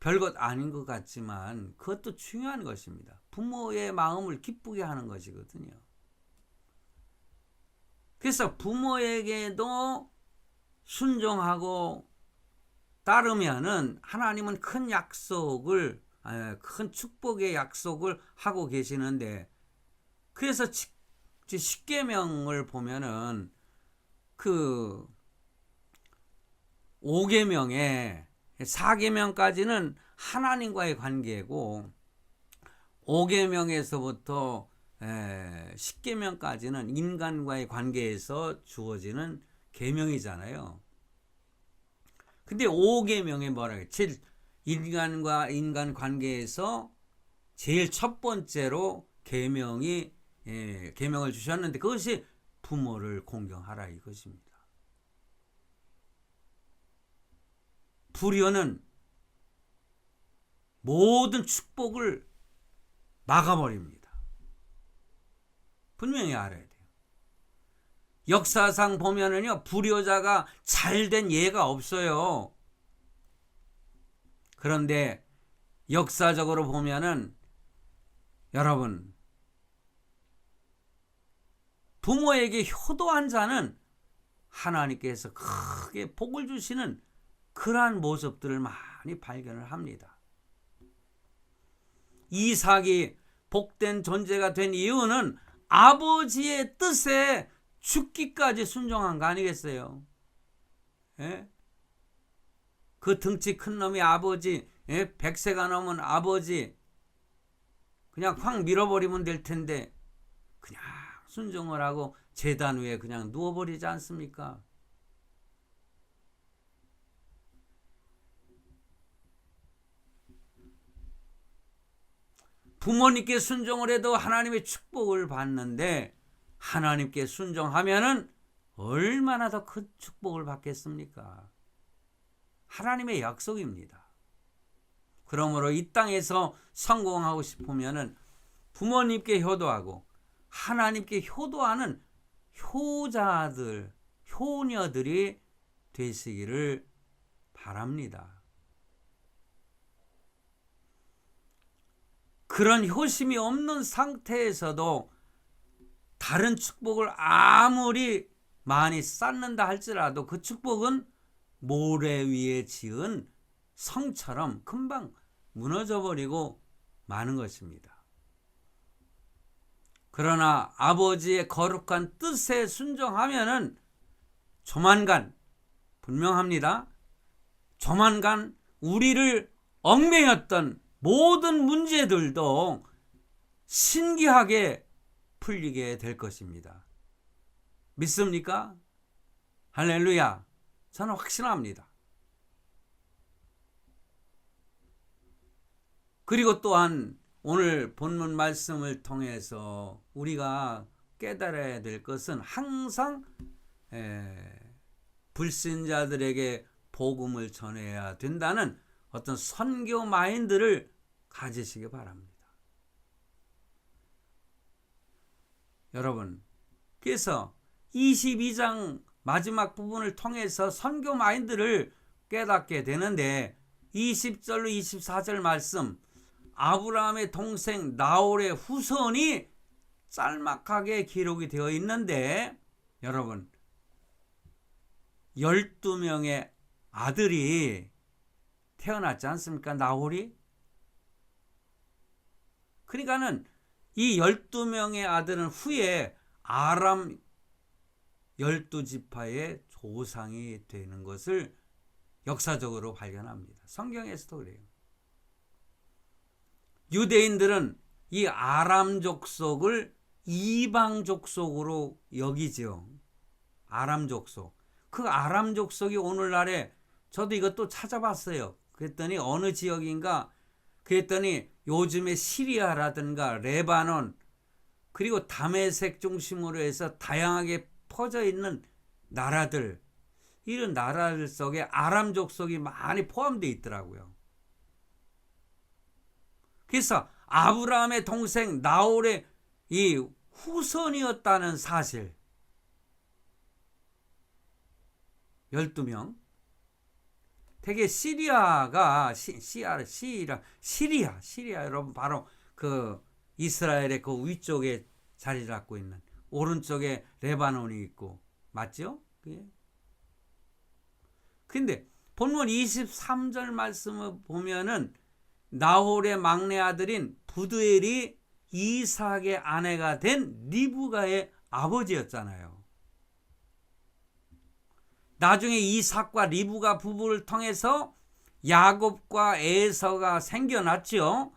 별것 아닌 것 같지만 그것도 중요한 것입니다. 부모의 마음을 기쁘게 하는 것이거든요. 그래서 부모에게도 순종하고 따르면은 하나님은 큰 약속을, 큰 축복의 약속을 하고 계시는데, 그래서 10계명을 보면은 그 5계명에 4계명까지는 하나님과의 관계고 5계명에서부터 10계명까지는 인간과의 관계에서 주어지는 계명이잖아요. 근데 5계명에 뭐라고 해요? 인간과 인간 관계에서 제일 첫 번째로 계명을 주셨는데 그것이 부모를 공경하라 이것입니다. 불효는 모든 축복을 막아버립니다. 분명히 알아야 돼요. 역사상 보면은요, 불효자가 잘된 예가 없어요. 그런데 역사적으로 보면은 여러분, 부모에게 효도한 자는 하나님께서 크게 복을 주시는 그러한 모습들을 많이 발견을 합니다. 이삭이 복된 존재가 된 이유는 아버지의 뜻에 죽기까지 순종한 거 아니겠어요? 예? 그 등치 큰 놈이 아버지, 100세가 넘은 아버지 그냥 확 밀어버리면 될 텐데 그냥 순종을 하고 제단 위에 그냥 누워버리지 않습니까? 부모님께 순종을 해도 하나님의 축복을 받는데 하나님께 순종하면은 얼마나 더 큰 축복을 받겠습니까? 하나님의 약속입니다. 그러므로 이 땅에서 성공하고 싶으면은 부모님께 효도하고 하나님께 효도하는 효자들, 효녀들이 되시기를 바랍니다. 그런 효심이 없는 상태에서도 다른 축복을 아무리 많이 쌓는다 할지라도 그 축복은 모래 위에 지은 성처럼 금방 무너져 버리고 마는 것입니다. 그러나 아버지의 거룩한 뜻에 순종하면은 조만간, 분명합니다. 조만간 우리를 얽매였던 모든 문제들도 신기하게 풀리게 될 것입니다. 믿습니까? 할렐루야. 저는 확신합니다. 그리고 또한 오늘 본문 말씀을 통해서 우리가 깨달아야 될 것은 항상 불신자들에게 복음을 전해야 된다는 어떤 선교 마인드를 가지시기 바랍니다. 여러분, 그래서 22장 마지막 부분을 통해서 선교 마인드를 깨닫게 되는데 20절로 24절 말씀, 아브라함의 동생 나홀의 후손이 짤막하게 기록이 되어 있는데, 여러분 12명의 아들이 태어났지 않습니까? 나홀이. 그러니까는 이 12명의 아들은 후에 아람 12지파의 조상이 되는 것을 역사적으로 발견합니다. 성경에서도 그래요. 유대인들은 이 아람 족속을 이방 족속으로 여기죠. 아람 족속. 그 아람 족속이 오늘날에, 저도 이것도 찾아봤어요. 그랬더니 어느 지역인가, 그랬더니 요즘에 시리아라든가 레바논, 그리고 다메섹 중심으로 해서 다양하게 퍼져 있는 나라들, 이런 나라들 속에 아람 족속이 많이 포함되어 있더라고요. 그래서 아브라함의 동생 나홀의 이 후손이었다는 사실, 12명. 되게 시리아, 여러분, 바로 그 이스라엘의 그 위쪽에 자리 잡고 있는, 오른쪽에 레바논이 있고, 맞죠? 근데 본문 23절 말씀을 보면은 나홀의 막내 아들인 부두엘이 이삭의 아내가 된 리브가의 아버지였잖아요. 나중에 이삭과 리브가 부부를 통해서 야곱과 에서가 생겨났죠.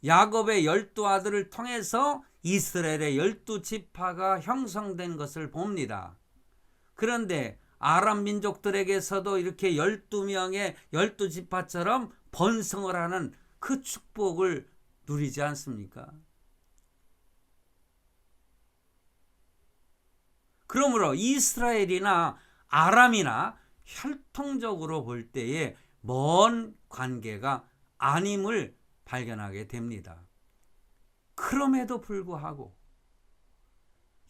야곱의 12아들을 통해서 이스라엘의 12지파가 형성된 것을 봅니다. 그런데 아람 민족들에게서도 이렇게 12명의 12지파처럼 번성을 하는 그 축복을 누리지 않습니까? 그러므로 이스라엘이나 아람이나 혈통적으로 볼 때에 먼 관계가 아님을 발견하게 됩니다. 그럼에도 불구하고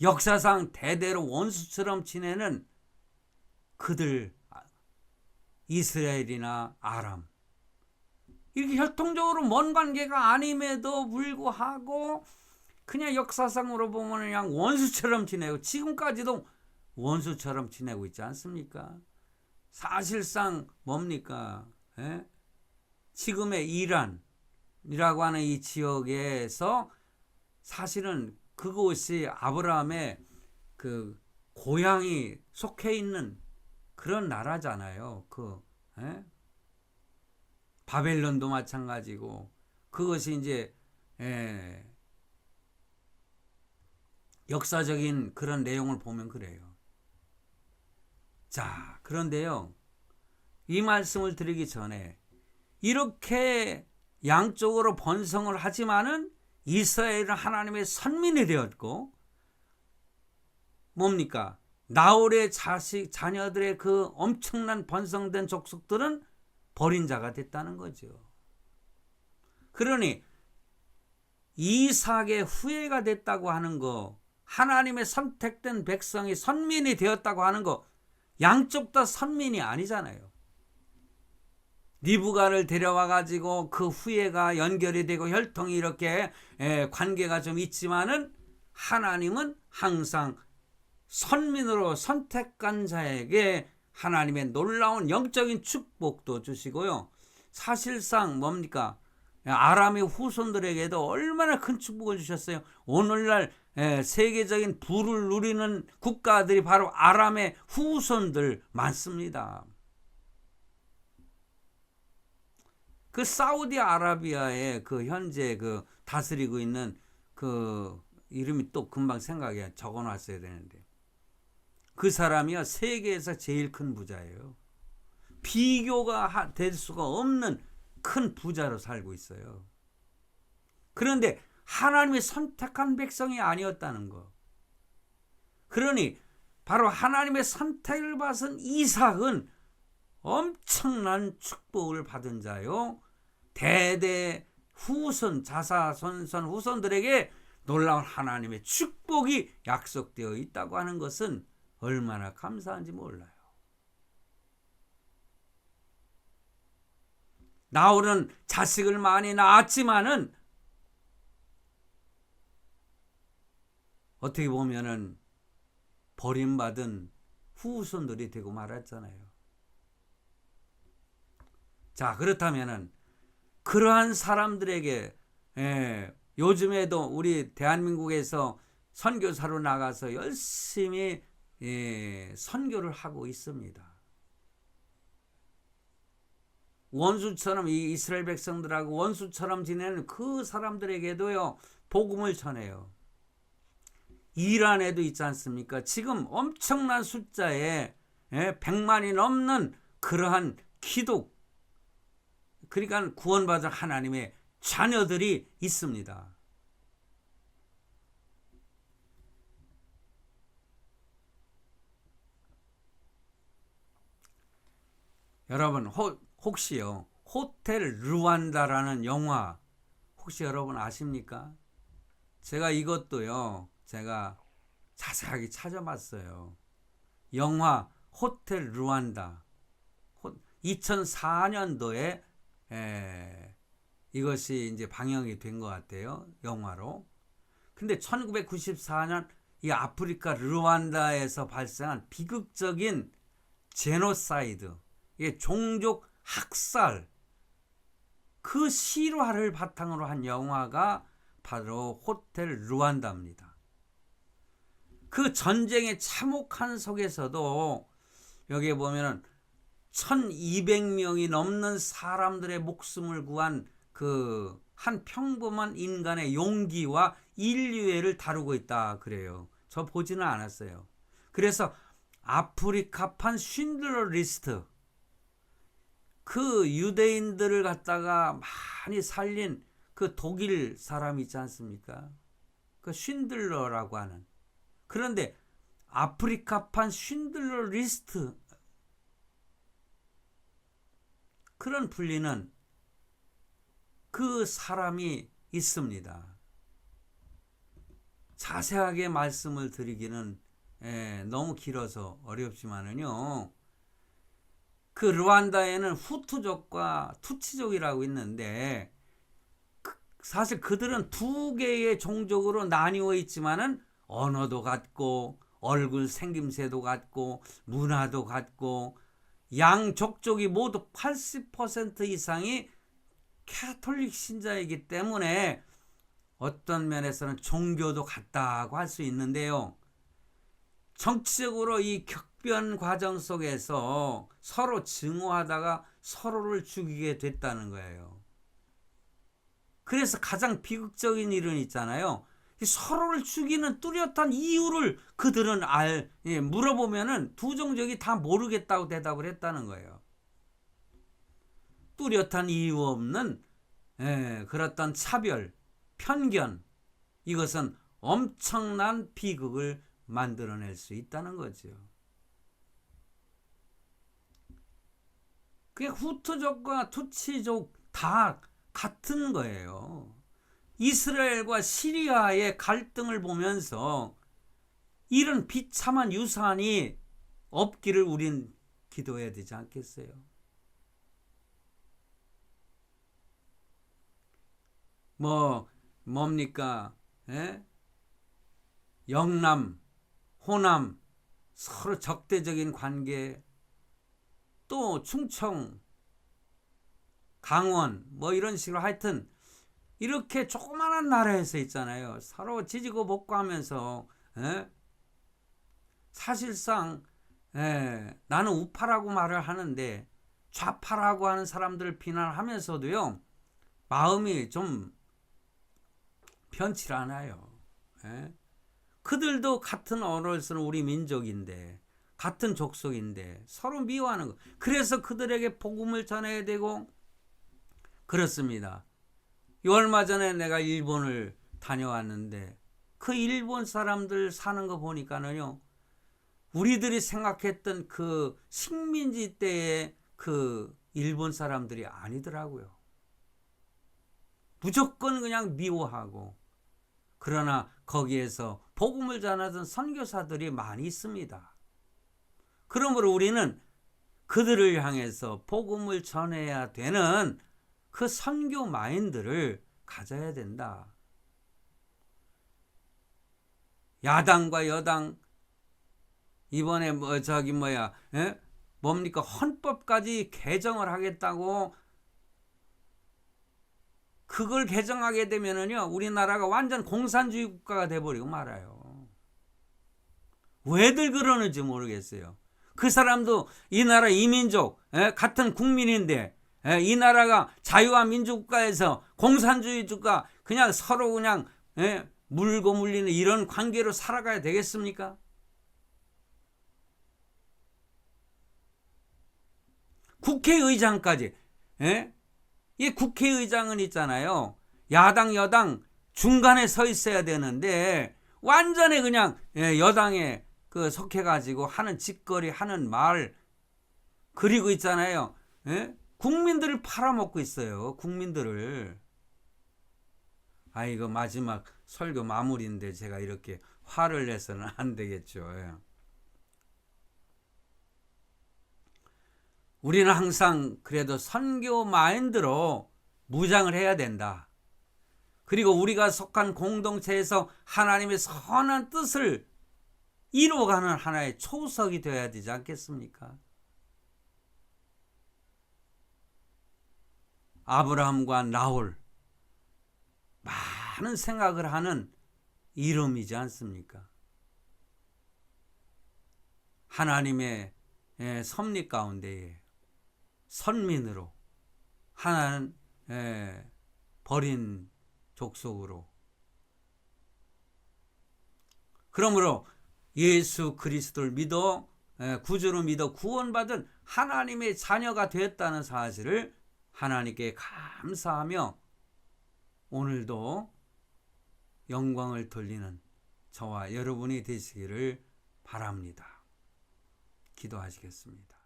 역사상 대대로 원수처럼 지내는 그들, 이스라엘이나 아람, 이렇게 혈통적으로 먼 관계가 아님에도 불구하고 그냥 역사상으로 보면 그냥 원수처럼 지내고, 지금까지도 원수처럼 지내고 있지 않습니까? 사실상 뭡니까? 지금의 이란이라고 하는 이 지역에서 사실은 그곳이 아브라함의 그 고향이 속해 있는 그런 나라잖아요. 바벨론도 마찬가지고, 그것이 이제 역사적인 그런 내용을 보면 그래요. 자, 그런데요, 이 말씀을 드리기 전에 이렇게 양쪽으로 번성을 하지만은 이스라엘은 하나님의 선민이 되었고, 뭡니까? 나홀의 자녀들의 그 엄청난 번성된 족속들은 버린 자가 됐다는 거죠. 그러니 이삭의 후예가 됐다고 하는 거, 하나님의 선택된 백성이 선민이 되었다고 하는 거, 양쪽 다 선민이 아니잖아요. 리브가를 데려와 가지고 그 후예가 연결이 되고 혈통이 이렇게 관계가 좀 있지만은, 하나님은 항상 선민으로 선택한 자에게 하나님의 놀라운 영적인 축복도 주시고요. 사실상 뭡니까? 아람의 후손들에게도 얼마나 큰 축복을 주셨어요. 오늘날 세계적인 부를 누리는 국가들이 바로 아람의 후손들 많습니다. 그 사우디아라비아에 그 현재 그 다스리고 있는 그 이름이 또 금방 생각에 적어놨어야 되는데, 그 사람이야 세계에서 제일 큰 부자예요. 비교가 될 수가 없는 큰 부자로 살고 있어요. 그런데 하나님이 선택한 백성이 아니었다는 거. 그러니 바로 하나님의 선택을 받은 이삭은 엄청난 축복을 받은 자요, 대대 후손 자사손손 후손들에게 놀라운 하나님의 축복이 약속되어 있다고 하는 것은 얼마나 감사한지 몰라요. 나홀은 자식을 많이 낳았지만은 어떻게 보면은 버림받은 후손들이 되고 말았잖아요. 자, 그렇다면은 그러한 사람들에게 요즘에도 우리 대한민국에서 선교사로 나가서 열심히 선교를 하고 있습니다. 원수처럼 이 이스라엘 백성들하고 원수처럼 지내는 그 사람들에게도요, 복음을 전해요. 이란에도 있지 않습니까? 지금 엄청난 숫자의 100만이 넘는 그러한 기독, 그러니까 구원받은 하나님의 자녀들이 있습니다. 여러분, 혹시요, 호텔 르완다라는 영화 혹시 여러분 아십니까? 제가 이것도요, 제가 자세하게 찾아봤어요. 영화 호텔 르완다 2004년도에 이것이 이제 방영이 된 것 같아요, 영화로. 근데 1994년 이 아프리카 르완다에서 발생한 비극적인 제노사이드, 종족 학살, 그 실화를 바탕으로 한 영화가 바로 호텔 르완다입니다. 그 전쟁의 참혹한 속에서도 여기에 보면은 1200명이 넘는 사람들의 목숨을 구한 그 한 평범한 인간의 용기와 인류애를 다루고 있다 그래요. 저 보지는 않았어요. 그래서 아프리카판 쉰들러 리스트, 그 유대인들을 갖다가 많이 살린 그 독일 사람 있지 않습니까? 그 쉰들러라고 하는. 그런데 아프리카판 쉰들러 리스트, 그런 불리는 그 사람이 있습니다. 자세하게 말씀을 드리기는 너무 길어서 어렵지만은요, 그 르완다에는 후투족과 투치족이라고 있는데, 사실 그들은 두 개의 종족으로 나뉘어 있지만은 언어도 같고 얼굴 생김새도 같고 문화도 같고, 양 족족이 모두 80% 이상이 캐톨릭 신자이기 때문에 어떤 면에서는 종교도 같다고 할 수 있는데요, 정치적으로 이 격변 과정 속에서 서로 증오하다가 서로를 죽이게 됐다는 거예요. 그래서 가장 비극적인 일은 있잖아요, 서로를 죽이는 뚜렷한 이유를 그들은 물어보면은 두 종족이 다 모르겠다고 대답을 했다는 거예요. 뚜렷한 이유 없는 그렇던 차별, 편견, 이것은 엄청난 비극을 만들어낼 수 있다는 거죠. 그게 후투족과 투치족 다 같은 거예요. 이스라엘과 시리아의 갈등을 보면서 이런 비참한 유산이 없기를 우린 기도해야 되지 않겠어요? 뭡니까? 영남, 호남, 서로 적대적인 관계, 또 충청, 강원 뭐 이런 식으로 하여튼 이렇게 조그마한 나라에서 있잖아요. 서로 지지고 볶고 하면서 사실상 나는 우파라고 말을 하는데 좌파라고 하는 사람들을 비난하면서도요. 마음이 좀 편치 않아요. 그들도 같은 언어를 쓰는 우리 민족인데 같은 족속인데 서로 미워하는 거. 그래서 그들에게 복음을 전해야 되고 그렇습니다. 얼마 전에 내가 일본을 다녀왔는데 그 일본 사람들 사는 거 보니까는요. 우리들이 생각했던 그 식민지 때의 그 일본 사람들이 아니더라고요. 무조건 그냥 미워하고 그러나 거기에서 복음을 전하던 선교사들이 많이 있습니다. 그러므로 우리는 그들을 향해서 복음을 전해야 되는 그 선교 마인드를 가져야 된다. 야당과 여당 이번에 뭡니까 헌법까지 개정을 하겠다고 그걸 개정하게 되면은요 우리나라가 완전 공산주의 국가가 돼버리고 말아요. 왜들 그러는지 모르겠어요. 그 사람도 이 나라 이민족 같은 국민인데 이 나라가 자유와 민주국가에서 공산주의 국가 그냥 서로 그냥 물고 물리는 이런 관계로 살아가야 되겠습니까? 국회의장까지 이 국회의장은 있잖아요. 야당 여당 중간에 서 있어야 되는데 완전히 그냥 여당에 속해가지고 하는 짓거리 하는 말 그리고 있잖아요. 국민들을 팔아먹고 있어요. 국민들을. 이거 마지막 설교 마무리인데 제가 이렇게 화를 내서는 안 되겠죠. 우리는 항상 그래도 선교 마인드로 무장을 해야 된다. 그리고 우리가 속한 공동체에서 하나님의 선한 뜻을 이루어가는 하나의 초석이 되어야 되지 않겠습니까? 아브라함과 나홀 많은 생각을 하는 이름이지 않습니까? 하나님의 섭리 가운데에 선민으로 하나는 버린 족속으로 그러므로 예수 그리스도를 믿어 구주로 믿어 구원받은 하나님의 자녀가 되었다는 사실을 하나님께 감사하며 오늘도 영광을 돌리는 저와 여러분이 되시기를 바랍니다. 기도하시겠습니다.